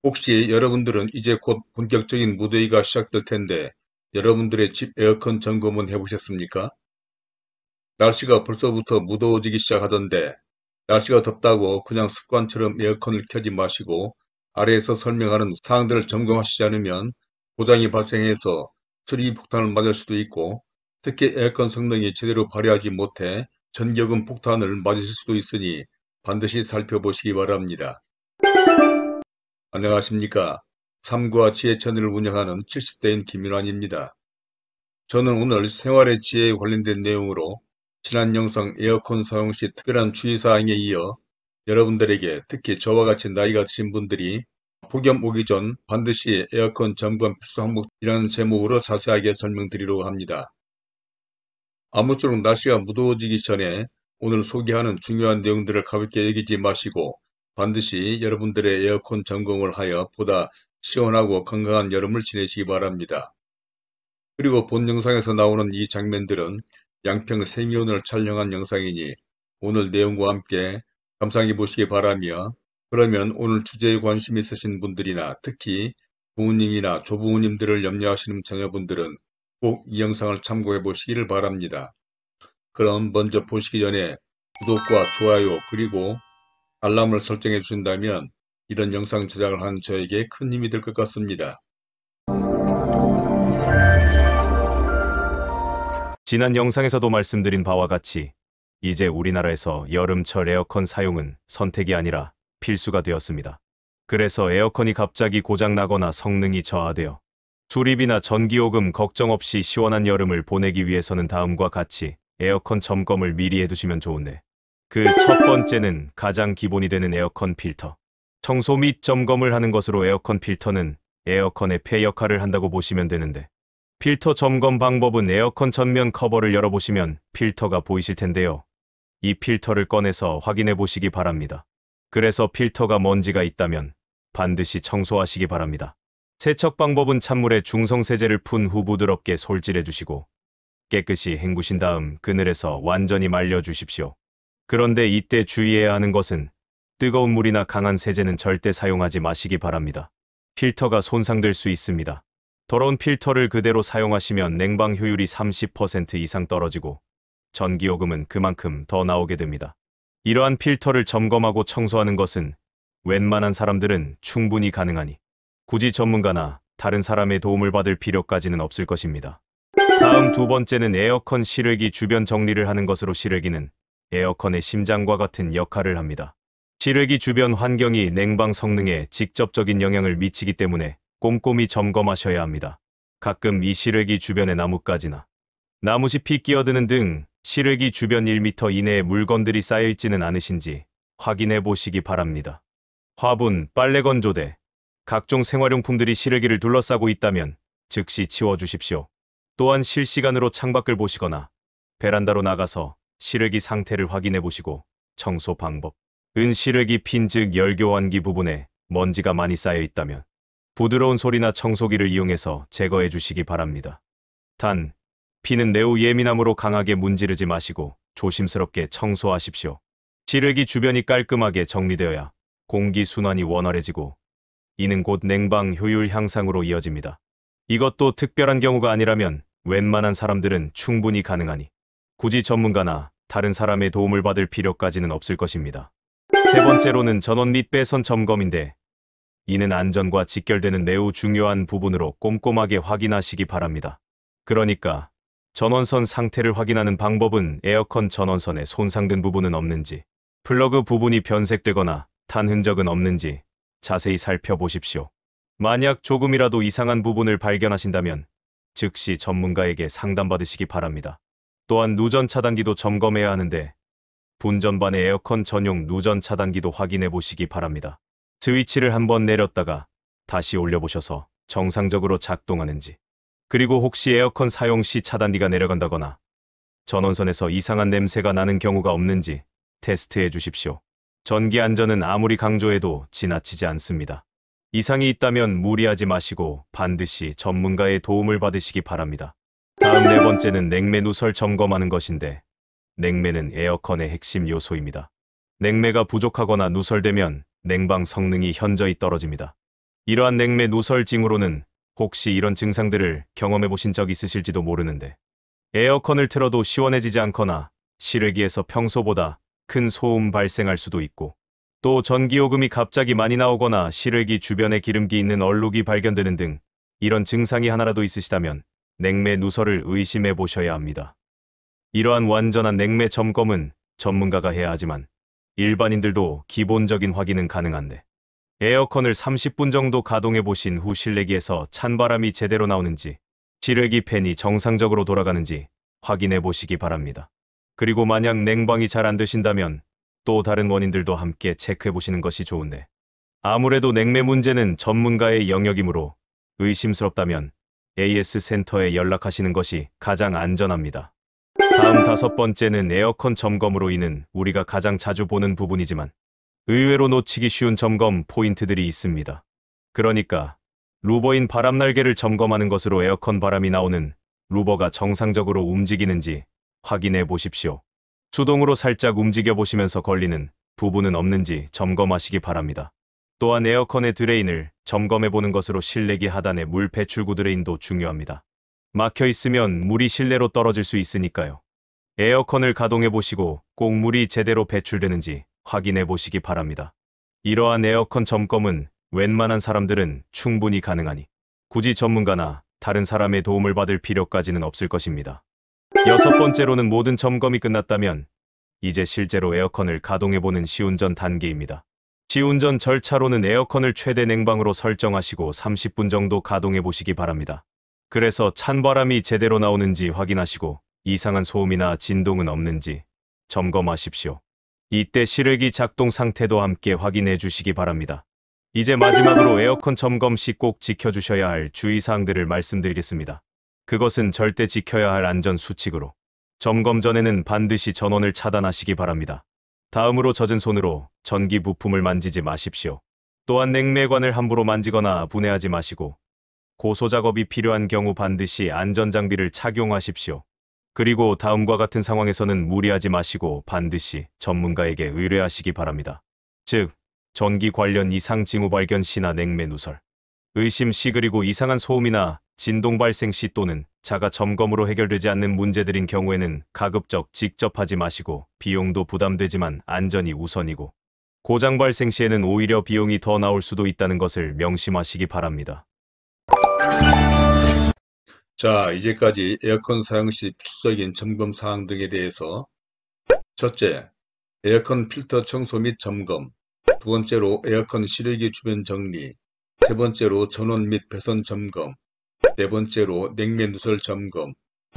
혹시 여러분들은 이제 곧 본격적인 무더위가 시작될 텐데 여러분들의 집 에어컨 점검은 해보셨습니까? 날씨가 벌써부터 무더워지기 시작하던데 날씨가 덥다고 그냥 습관처럼 에어컨을 켜지 마시고 아래에서 설명하는 사항들을 점검하시지 않으면 고장이 발생해서 수리 폭탄을 맞을 수도 있고 특히 에어컨 성능이 제대로 발휘하지 못해 전기요금 폭탄을 맞으실 수도 있으니 반드시 살펴보시기 바랍니다. 안녕하십니까. 삶과 지혜 채널을 운영하는 70대인 김윤환입니다. 저는 오늘 생활의 지혜에 관련된 내용으로 지난 영상 에어컨 사용 시 특별한 주의사항에 이어 여러분들에게 특히 저와 같이 나이가 드신 분들이 폭염 오기 전 반드시 에어컨 점검 필수 항목이라는 제목으로 자세하게 설명드리려고 합니다. 아무쪼록 날씨가 무더워지기 전에 오늘 소개하는 중요한 내용들을 가볍게 여기지 마시고 반드시 여러분들의 에어컨 점검을 하여 보다 시원하고 건강한 여름을 지내시기 바랍니다. 그리고 본 영상에서 나오는 이 장면들은 양평 세미온을 촬영한 영상이니 오늘 내용과 함께 감상해 보시기 바라며 그러면 오늘 주제에 관심 있으신 분들이나 특히 부모님이나 조부모님들을 염려하시는 자녀분들은 꼭 이 영상을 참고해 보시기를 바랍니다. 그럼 먼저 보시기 전에 구독과 좋아요 그리고 알람을 설정해 주신다면 이런 영상 제작을 하는 저에게 큰 힘이 될 것 같습니다. 지난 영상에서도 말씀드린 바와 같이 이제 우리나라에서 여름철 에어컨 사용은 선택이 아니라 필수가 되었습니다. 그래서 에어컨이 갑자기 고장나거나 성능이 저하되어 수리비나 전기요금 걱정 없이 시원한 여름을 보내기 위해서는 다음과 같이 에어컨 점검을 미리 해두시면 좋은데 그 첫 번째는 가장 기본이 되는 에어컨 필터. 청소 및 점검을 하는 것으로 에어컨 필터는 에어컨의 폐 역할을 한다고 보시면 되는데 필터 점검 방법은 에어컨 전면 커버를 열어보시면 필터가 보이실 텐데요. 이 필터를 꺼내서 확인해 보시기 바랍니다. 그래서 필터가 먼지가 있다면 반드시 청소하시기 바랍니다. 세척 방법은 찬물에 중성세제를 푼 후 부드럽게 솔질해 주시고 깨끗이 헹구신 다음 그늘에서 완전히 말려 주십시오. 그런데 이때 주의해야 하는 것은 뜨거운 물이나 강한 세제는 절대 사용하지 마시기 바랍니다. 필터가 손상될 수 있습니다. 더러운 필터를 그대로 사용하시면 냉방 효율이 30% 이상 떨어지고 전기요금은 그만큼 더 나오게 됩니다. 이러한 필터를 점검하고 청소하는 것은 웬만한 사람들은 충분히 가능하니 굳이 전문가나 다른 사람의 도움을 받을 필요까지는 없을 것입니다. 다음 두 번째는 에어컨 실외기 주변 정리를 하는 것으로 실외기는 에어컨의 심장과 같은 역할을 합니다. 실외기 주변 환경이 냉방 성능에 직접적인 영향을 미치기 때문에 꼼꼼히 점검하셔야 합니다. 가끔 이 실외기 주변에 나뭇가지나 나무잎이 끼어드는 등 실외기 주변 1m 이내에 물건들이 쌓여있지는 않으신지 확인해 보시기 바랍니다. 화분, 빨래 건조대, 각종 생활용품들이 실외기를 둘러싸고 있다면 즉시 치워주십시오. 또한 실시간으로 창밖을 보시거나 베란다로 나가서 실외기 상태를 확인해 보시고 청소 방법. 실외기 핀 즉 열교환기 부분에 먼지가 많이 쌓여 있다면 부드러운 소리나 청소기를 이용해서 제거해 주시기 바랍니다. 단, 핀은 매우 예민하므로 강하게 문지르지 마시고 조심스럽게 청소하십시오. 실외기 주변이 깔끔하게 정리되어야 공기 순환이 원활해지고 이는 곧 냉방 효율 향상으로 이어집니다. 이것도 특별한 경우가 아니라면 웬만한 사람들은 충분히 가능하니 굳이 전문가나 다른 사람의 도움을 받을 필요까지는 없을 것입니다. 세 번째로는 전원 및 배선 점검인데 이는 안전과 직결되는 매우 중요한 부분으로 꼼꼼하게 확인하시기 바랍니다. 그러니까 전원선 상태를 확인하는 방법은 에어컨 전원선에 손상된 부분은 없는지, 플러그 부분이 변색되거나 탄 흔적은 없는지 자세히 살펴보십시오. 만약 조금이라도 이상한 부분을 발견하신다면 즉시 전문가에게 상담받으시기 바랍니다. 또한 누전 차단기도 점검해야 하는데 분전반의 에어컨 전용 누전 차단기도 확인해 보시기 바랍니다. 스위치를 한번 내렸다가 다시 올려보셔서 정상적으로 작동하는지, 그리고 혹시 에어컨 사용 시 차단기가 내려간다거나 전원선에서 이상한 냄새가 나는 경우가 없는지 테스트해 주십시오. 전기 안전은 아무리 강조해도 지나치지 않습니다. 이상이 있다면 무리하지 마시고 반드시 전문가의 도움을 받으시기 바랍니다. 다음 네 번째는 냉매 누설 점검하는 것인데 냉매는 에어컨의 핵심 요소입니다. 냉매가 부족하거나 누설되면 냉방 성능이 현저히 떨어집니다. 이러한 냉매 누설 징후로는 혹시 이런 증상들을 경험해 보신 적 있으실지도 모르는데, 에어컨을 틀어도 시원해지지 않거나 실외기에서 평소보다 큰 소음 발생할 수도 있고, 또 전기요금이 갑자기 많이 나오거나 실외기 주변에 기름기 있는 얼룩이 발견되는 등 이런 증상이 하나라도 있으시다면 냉매 누설을 의심해 보셔야 합니다. 이러한 완전한 냉매 점검은 전문가가 해야 하지만 일반인들도 기본적인 확인은 가능한데, 에어컨을 30분 정도 가동해 보신 후 실내기에서 찬바람이 제대로 나오는지, 실외기 팬이 정상적으로 돌아가는지 확인해 보시기 바랍니다. 그리고 만약 냉방이 잘 안 되신다면 또 다른 원인들도 함께 체크해 보시는 것이 좋은데, 아무래도 냉매 문제는 전문가의 영역이므로 의심스럽다면 AS 센터에 연락하시는 것이 가장 안전합니다. 다음 5번째는 에어컨 점검으로 인한 우리가 가장 자주 보는 부분이지만 의외로 놓치기 쉬운 점검 포인트들이 있습니다. 그러니까 루버인 바람날개를 점검하는 것으로 에어컨 바람이 나오는 루버가 정상적으로 움직이는지 확인해 보십시오. 수동으로 살짝 움직여 보시면서 걸리는 부분은 없는지 점검하시기 바랍니다. 또한 에어컨의 드레인을 점검해 보는 것으로 실내기 하단의 물 배출구 드레인도 중요합니다. 막혀 있으면 물이 실내로 떨어질 수 있으니까요. 에어컨을 가동해 보시고 꼭 물이 제대로 배출되는지 확인해 보시기 바랍니다. 이러한 에어컨 점검은 웬만한 사람들은 충분히 가능하니 굳이 전문가나 다른 사람의 도움을 받을 필요까지는 없을 것입니다. 6번째로는 모든 점검이 끝났다면 이제 실제로 에어컨을 가동해보는 시운전 단계입니다. 시운전 절차로는 에어컨을 최대 냉방으로 설정하시고 30분 정도 가동해보시기 바랍니다. 그래서 찬바람이 제대로 나오는지 확인하시고 이상한 소음이나 진동은 없는지 점검하십시오. 이때 실외기 작동 상태도 함께 확인해 주시기 바랍니다. 이제 마지막으로 에어컨 점검 시 꼭 지켜주셔야 할 주의사항들을 말씀드리겠습니다. 그것은 절대 지켜야 할 안전 수칙으로 점검 전에는 반드시 전원을 차단하시기 바랍니다. 다음으로 젖은 손으로 전기 부품을 만지지 마십시오. 또한 냉매관을 함부로 만지거나 분해하지 마시고 고소 작업이 필요한 경우 반드시 안전장비를 착용하십시오. 그리고 다음과 같은 상황에서는 무리하지 마시고 반드시 전문가에게 의뢰하시기 바랍니다. 즉, 전기 관련 이상 징후 발견 시나 냉매 누설, 의심 시 그리고 이상한 소음이나 진동 발생 시 또는 자가 점검으로 해결되지 않는 문제들인 경우에는 가급적 직접 하지 마시고 비용도 부담되지만 안전이 우선이고 고장 발생 시에는 오히려 비용이 더 나올 수도 있다는 것을 명심하시기 바랍니다. 자, 이제까지 에어컨 사용 시 필수적인 점검 사항 등에 대해서 첫째, 에어컨 필터 청소 및 점검, 두 번째로 에어컨 실외기 주변 정리, 세 번째로 전원 및 배선 점검, 네 번째로 냉매 누설 점검,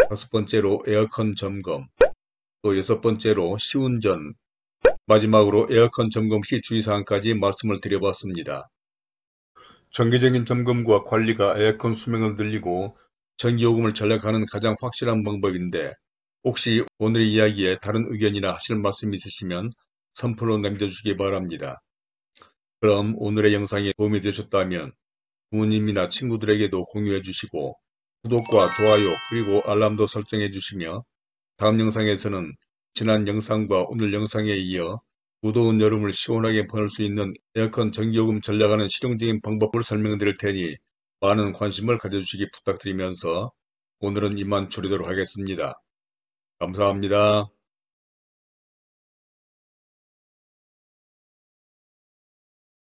다섯 번째로 에어컨 점검, 또 여섯 번째로 시운전, 마지막으로 에어컨 점검 시 주의사항까지 말씀을 드려봤습니다. 정기적인 점검과 관리가 에어컨 수명을 늘리고 전기요금을 절약하는 가장 확실한 방법인데, 혹시 오늘의 이야기에 다른 의견이나 하실 말씀 있으시면 선플로 남겨주시기 바랍니다. 그럼 오늘의 영상이 도움이 되셨다면 부모님이나 친구들에게도 공유해 주시고 구독과 좋아요 그리고 알람도 설정해 주시며, 다음 영상에서는 지난 영상과 오늘 영상에 이어 무더운 여름을 시원하게 보낼 수 있는 에어컨 전기요금 절약하는 실용적인 방법을 설명드릴 테니 많은 관심을 가져주시기 부탁드리면서 오늘은 이만 줄이도록 하겠습니다. 감사합니다.